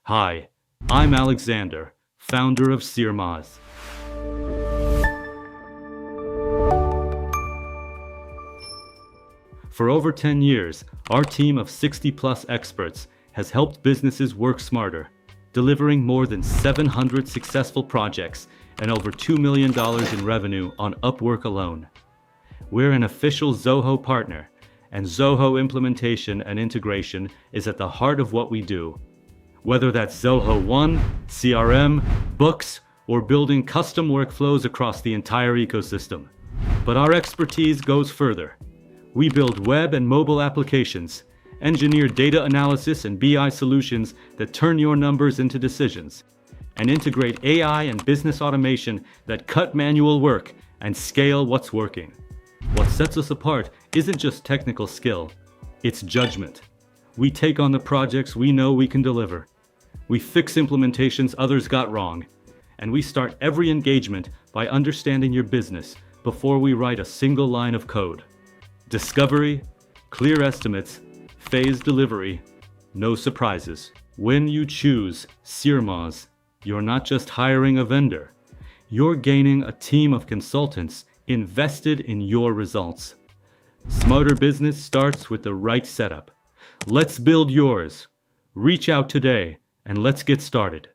Hi, I'm Alexander, founder of CRMOZ. For over 10 years, our team of 60-plus experts has helped businesses work smarter, delivering more than 700 successful projects and over $2 million in revenue on Upwork alone. We're an official Zoho partner, and Zoho implementation and integration is at the heart of what we do. Whether that's Zoho One, CRM, books, or building custom workflows across the entire ecosystem. But our expertise goes further. We build web and mobile applications, engineer data analysis and BI solutions that turn your numbers into decisions, and integrate AI and business automation that cut manual work and scale what's working. What sets us apart isn't just technical skill, it's judgment. We take on the projects we know we can deliver. We fix implementations others got wrong, and we start every engagement by understanding your business before we write a single line of code. Discovery, clear estimates, phased delivery, no surprises. When you choose CRMOZ, you're not just hiring a vendor. You're gaining a team of consultants invested in your results. Smarter business starts with the right setup. Let's build yours. Reach out today and let's get started.